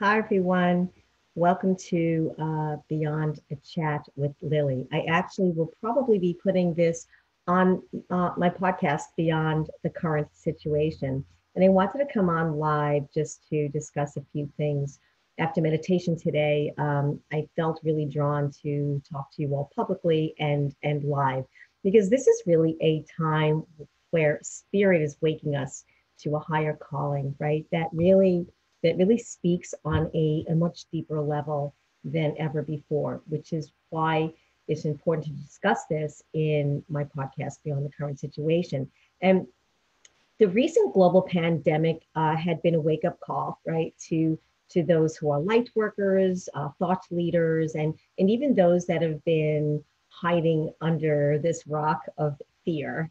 Hi, everyone. Welcome to Beyond a Chat with Lily. I actually will probably be putting this on my podcast, Beyond the Current Situation. And I wanted to come on live just to discuss a few things. After meditation today, I felt really drawn to talk to you all publicly and live because this is really a time where spirit is waking us to a higher calling, right? That really speaks on a much deeper level than ever before, which is why it's important to discuss this in my podcast, Beyond the Current Situation. And the recent global pandemic had been a wake up call, right, to those who are light workers, thought leaders, and even those that have been hiding under this rock of fear.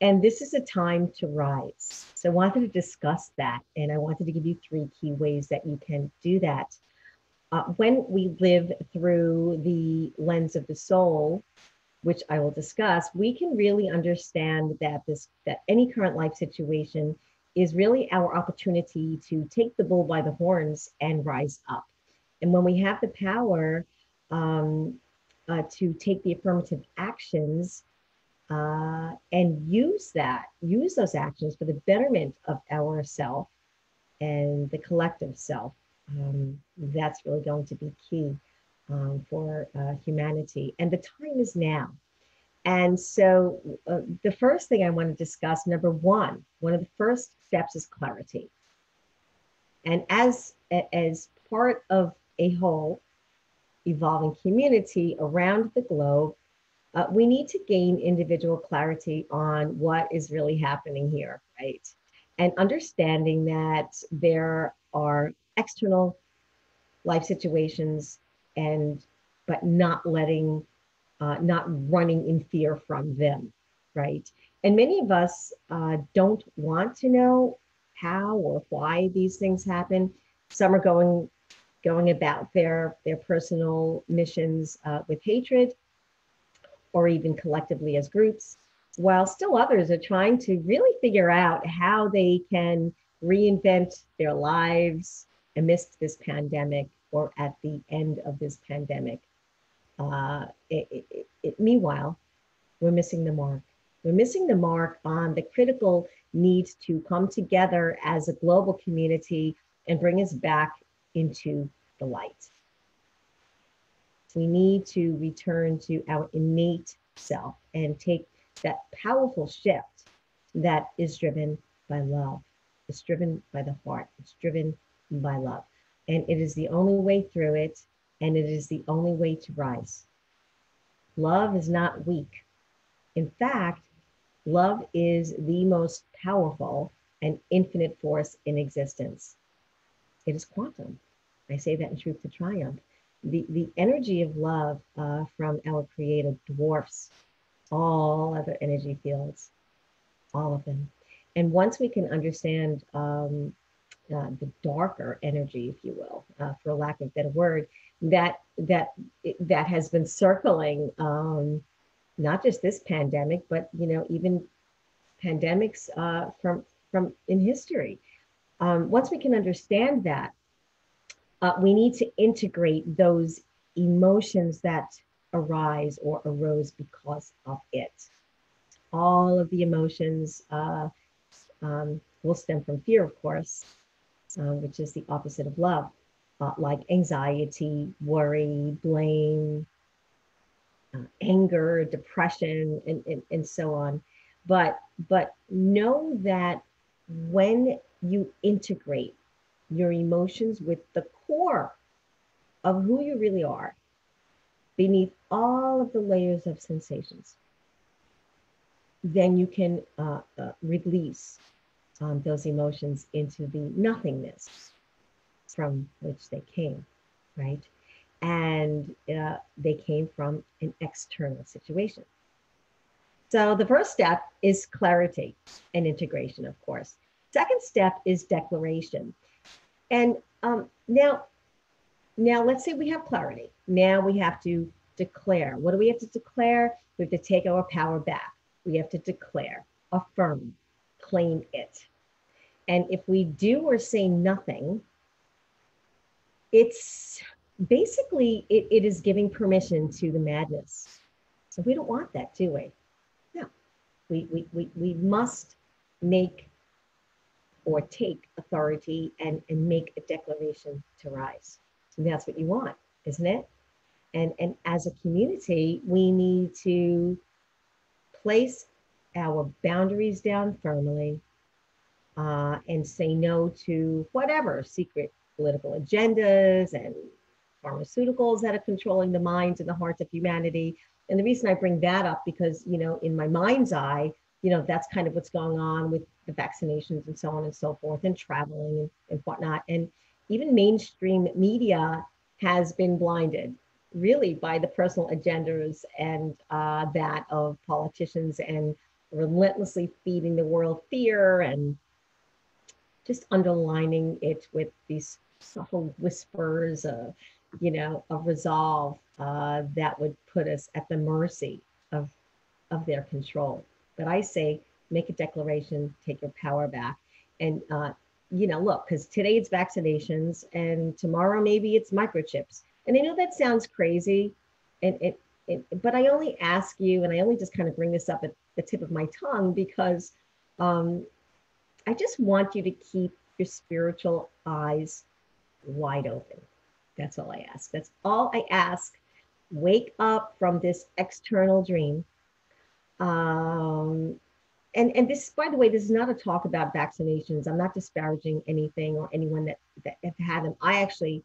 And this is a time to rise. So I wanted to discuss that, and I wanted to give you three key ways that you can do that. When we live through the lens of the soul, which I will discuss, we can really understand that any current life situation is really our opportunity to take the bull by the horns and rise up. And when we have the power to take the affirmative actions and use those actions for the betterment of ourself and the collective self, that's really going to be key for humanity. And the time is now. And so the first thing I want to discuss, number one of the first steps is clarity. And as part of a whole evolving community around the globe, we need to gain individual clarity on what is really happening here, right? And understanding that there are external life situations and but not running in fear from them, right? And many of us don't want to know how or why these things happen. Some are going about their personal missions with hatred or even collectively as groups, while still others are trying to really figure out how they can reinvent their lives amidst this pandemic or at the end of this pandemic. Meanwhile, we're missing the mark. We're missing the mark on the critical need to come together as a global community and bring us back into the light. We need to return to our innate self and take that powerful shift that is driven by love. It's driven by the heart. It's driven by love. And it is the only way through it. And it is the only way to rise. Love is not weak. In fact, love is the most powerful and infinite force in existence. It is quantum. I say that in truth to triumph. The energy of love from our Creator dwarfs all other energy fields, all of them. And once we can understand the darker energy, if you will, for lack of a better word, that has been circling not just this pandemic, but even pandemics from in history. Once we can understand that, we need to integrate those emotions that arise or arose because of it. All of the emotions will stem from fear, of course, which is the opposite of love, like anxiety, worry, blame, anger, depression, and so on. But know that when you integrate your emotions with the core of who you really are, beneath all of the layers of sensations, then you can release those emotions into the nothingness from which they came, right? And they came from an external situation. So the first step is clarity and integration, of course. Second step is declaration. And now let's say we have clarity. Now we have to declare. What do we have to declare? We have to take our power back. We have to declare, affirm, claim it. And if we do or say nothing, it's basically, it is giving permission to the madness. So we don't want that, do we? No, we must make or take authority and make a declaration to rise. And that's what you want, isn't it? And as a community, we need to place our boundaries down firmly, and say no to whatever secret political agendas and pharmaceuticals that are controlling the minds and the hearts of humanity. And the reason I bring that up, because, in my mind's eye, that's kind of what's going on with the vaccinations and so on and so forth, and traveling and whatnot. And even mainstream media has been blinded really by the personal agendas and that of politicians, and relentlessly feeding the world fear and just underlining it with these subtle whispers of resolve that would put us at the mercy of their control. But I say, make a declaration, take your power back, and look, because today it's vaccinations, and tomorrow maybe it's microchips. And I know that sounds crazy, but I only ask you, and I only just kind of bring this up at the tip of my tongue, because I just want you to keep your spiritual eyes wide open. That's all I ask. That's all I ask. Wake up from this external dream. And this, by the way, this is not a talk about vaccinations. I'm not disparaging anything or anyone that have had them. I actually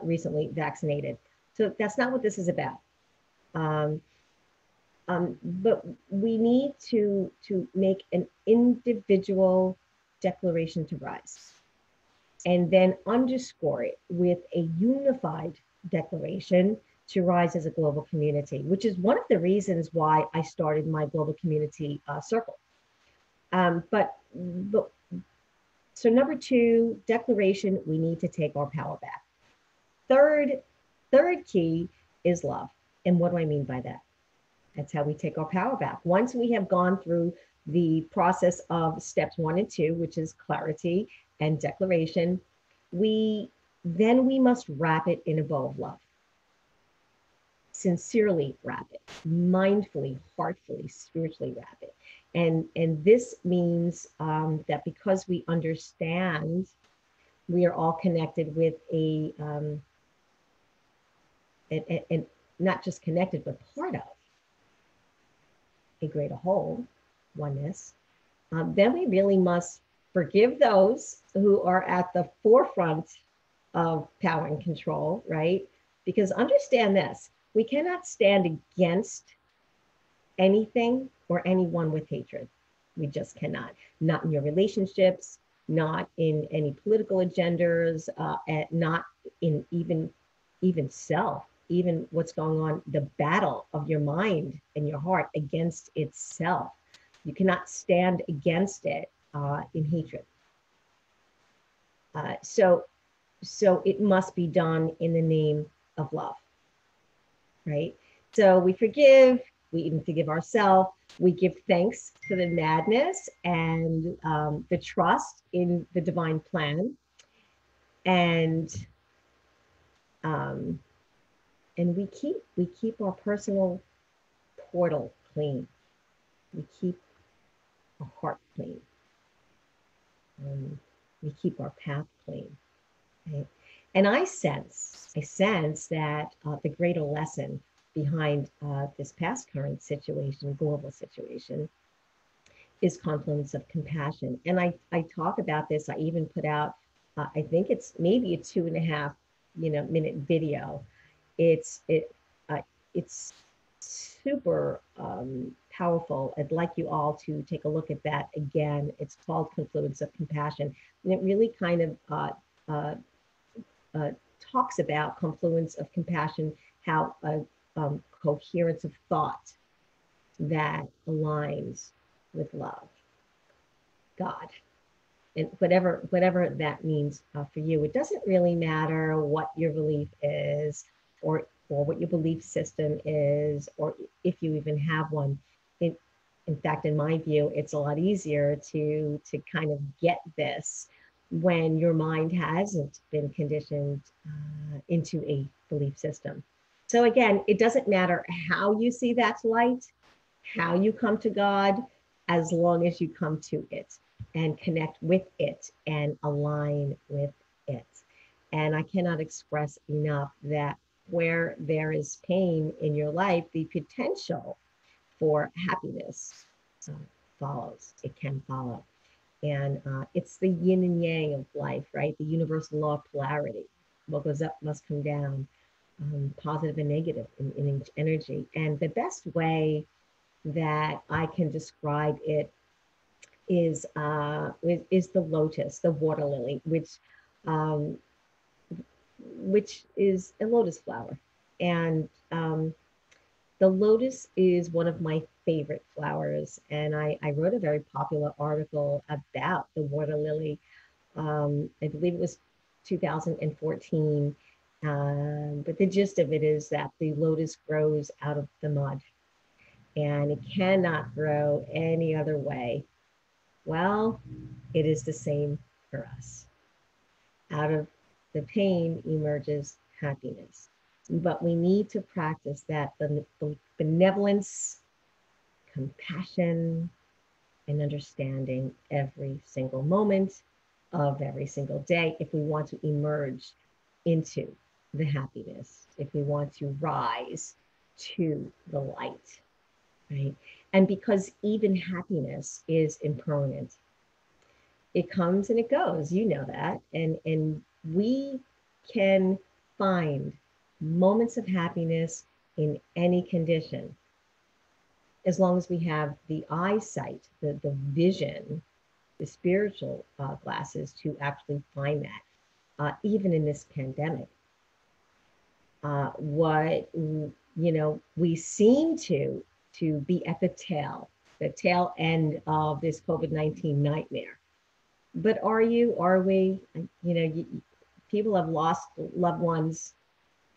recently vaccinated. So that's not what this is about. But we need to make an individual declaration to rise, and then underscore it with a unified declaration to rise as a global community, which is one of the reasons why I started my global community circle. But so number 2, declaration, we need to take our power back. Third key is love. And what do I mean by that? That's how we take our power back. Once we have gone through the process of steps 1 and 2, which is clarity and declaration, we must wrap it in a bow of love. Sincerely wrap it, mindfully, heartfully, spiritually wrap it. And this means that because we understand we are all connected with and not just connected, but part of a greater whole, oneness, then we really must forgive those who are at the forefront of power and control, right? Because understand this, we cannot stand against anything or anyone with hatred. We just cannot. Not in your relationships, not in any political agendas, not in even self, even what's going on, the battle of your mind and your heart against itself. You cannot stand against it in hatred. So it must be done in the name of love, right? So we forgive, we even forgive ourselves, we give thanks for the madness and the trust in the divine plan, and we keep our personal portal clean. We keep our heart clean. We keep our path clean. Right? And I sense that the greater lesson behind this past current situation, global situation, is confluence of compassion. And I talk about this. I even put out, I think it's maybe a 2.5 minute video. It's super powerful. I'd like you all to take a look at that again. It's called Confluence of Compassion, and it really kind of talks about confluence of compassion, how coherence of thought that aligns with love, God, and whatever that means for you. It doesn't really matter what your belief is, or what your belief system is, or if you even have one. In fact, in my view, it's a lot easier to kind of get this when your mind hasn't been conditioned into a belief system. So again, it doesn't matter how you see that light, how you come to God, as long as you come to it and connect with it and align with it. And I cannot express enough that where there is pain in your life, the potential for happiness uh, follows. It can follow. And it's the yin and yang of life, right? The universal law of polarity. What goes up must come down, positive and negative in energy. And the best way that I can describe it is the lotus, the water lily, um, which is a lotus flower. And the lotus is one of my favorite flowers. And I wrote a very popular article about the water lily. I believe it was 2014. But the gist of it is that the lotus grows out of the mud and it cannot grow any other way. Well, it is the same for us. Out of the pain emerges happiness. But we need to practice that benevolence, compassion, and understanding every single moment of every single day if we want to emerge into the happiness, if we want to rise to the light, right? And because even happiness is impermanent, it comes and it goes, you know that. And we can find moments of happiness in any condition as long as we have the eyesight, the vision, the spiritual glasses to actually find that, even in this pandemic. What we seem to be at the tail end of this COVID-19 nightmare. But are you? Are we? People have lost loved ones.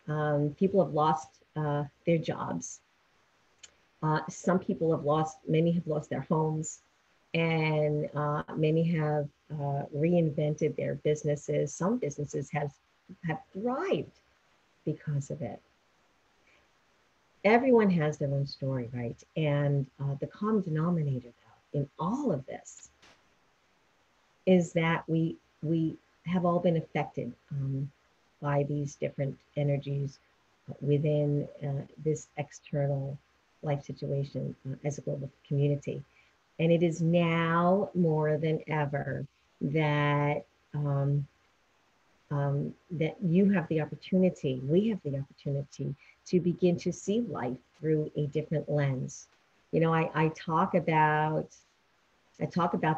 People have lost their jobs. Many have lost their homes, and many have reinvented their businesses. Some businesses have thrived because of it. Everyone has their own story, right? And the common denominator, though, in all of this is that we have all been affected by these different energies within this external life situation as a global community. And it is now more than ever that that you have the opportunity, we have the opportunity to begin to see life through a different lens. I talk about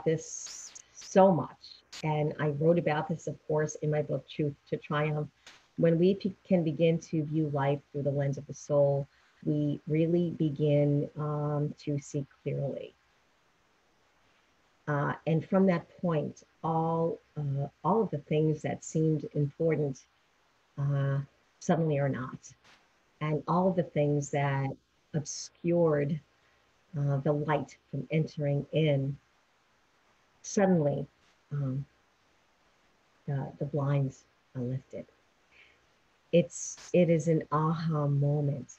this so much, and I wrote about this, of course, in my book, Truth to Triumph. When we can begin to view life through the lens of the soul, we really begin to see clearly. And from that point, all of the things that seemed important suddenly are not. And all of the things that obscured the light from entering in, suddenly the blinds are lifted. It is an aha moment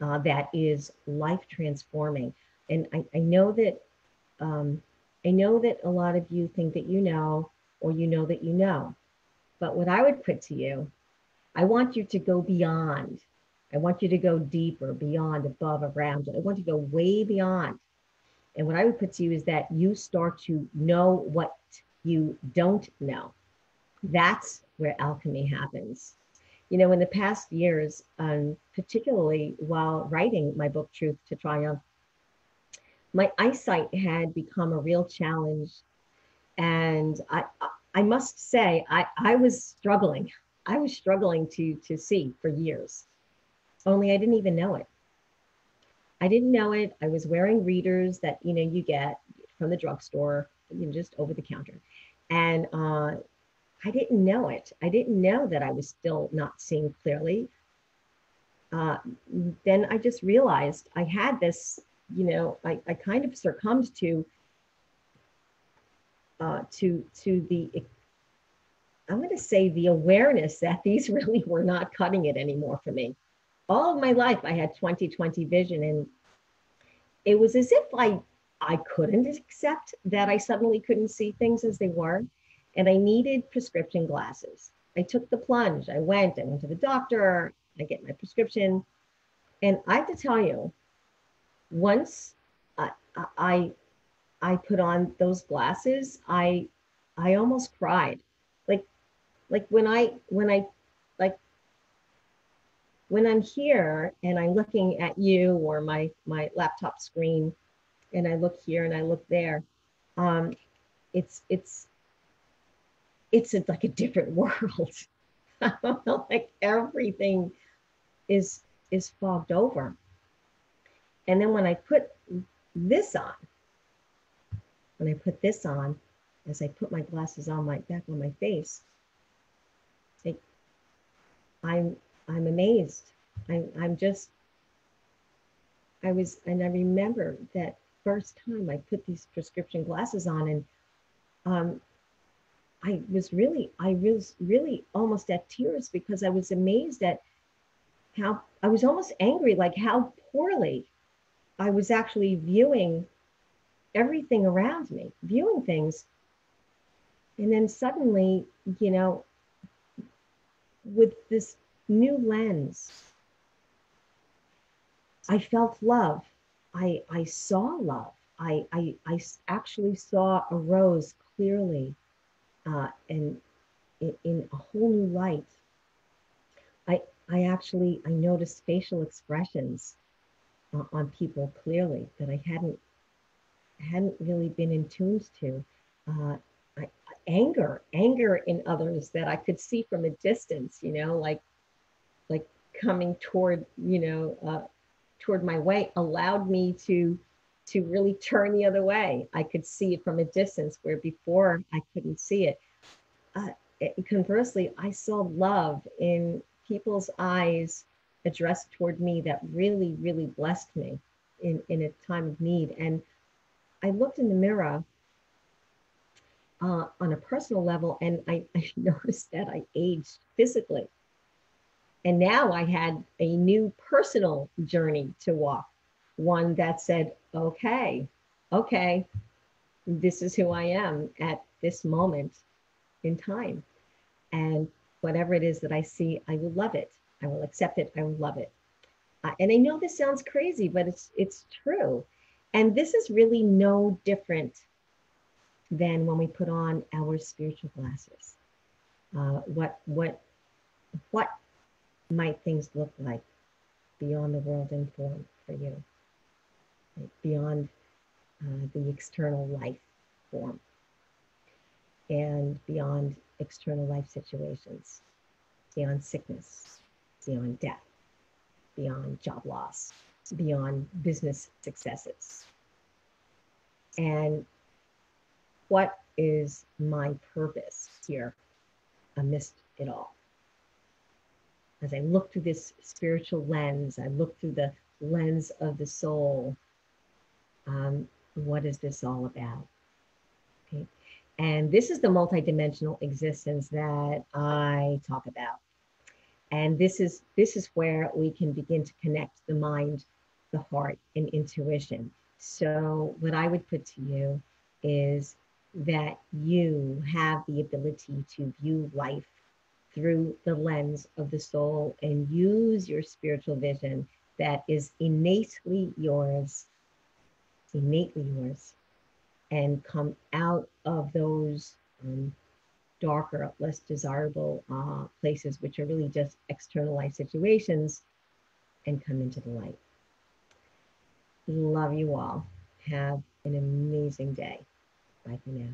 that is life transforming. And I know that a lot of you think that you know, or you know that you know. But what I would put to you, I want you to go beyond. I want you to go deeper, beyond, above, around. I want you to go way beyond. And what I would put to you is that you start to know what you don't know. That's where alchemy happens. In the past years, particularly while writing my book, Truth to Triumph, my eyesight had become a real challenge. And I must say, I was struggling. I was struggling to see for years, only I didn't even know it. I didn't know it. I was wearing readers that, you get from the drugstore, just over the counter. And I didn't know it. I didn't know that I was still not seeing clearly. Then I just realized I had this, I kind of succumbed to the I'm going to say the awareness that these really were not cutting it anymore for me. All of my life, I had 20/20 vision, and it was as if I couldn't accept that I suddenly couldn't see things as they were, and I needed prescription glasses. I took the plunge. I went to the doctor. I get my prescription, and I have to tell you, once I I, I put on those glasses, I almost cried. Like like like when I'm here and I'm looking at you or my laptop screen, and I look here and I look there, um, it's it's like a different world. I don't know, like everything is fogged over. And then when I put this on, when I put this on, as I put my glasses on my back on my face, like I'm amazed. I'm just and I remember that first time I put these prescription glasses on, and um, I was really almost at tears because I was amazed at how I was almost angry, like how poorly I was actually viewing everything around me, viewing things. And then suddenly, you know, with this new lens, I felt love. I saw love. I actually saw a rose clearly, and in a whole new light. I, I noticed facial expressions on people clearly that I hadn't really been in tuned to. Uh, I, anger in others that I could see from a distance, you know, like coming toward, toward my way, allowed me to really turn the other way. I could see it from a distance where before I couldn't see it. Uh, Conversely, I saw love in people's eyes addressed toward me that really, really blessed me in a time of need. And I looked in the mirror on a personal level, and I noticed that I aged physically. And now I had a new personal journey to walk, one that said, okay, this is who I am at this moment in time. And whatever it is that I see, I will love it. I will accept it. I will love it. And I know this sounds crazy, but it's true. And this is really no different than when we put on our spiritual glasses. What might things look like beyond the world and form for you, right? Beyond the external life form and beyond external life situations, beyond sickness, beyond death, beyond job loss, beyond business successes. And what is my purpose here amidst it all? As I look through this spiritual lens, I look through the lens of the soul. What is this all about? Okay. And this is the multidimensional existence that I talk about. And this is where we can begin to connect the mind, the heart, and intuition. So what I would put to you is that you have the ability to view life through the lens of the soul and use your spiritual vision that is innately yours, and come out of those darker, less desirable places, which are really just external life situations, and come into the light. Love you all. Have an amazing day. Bye for now.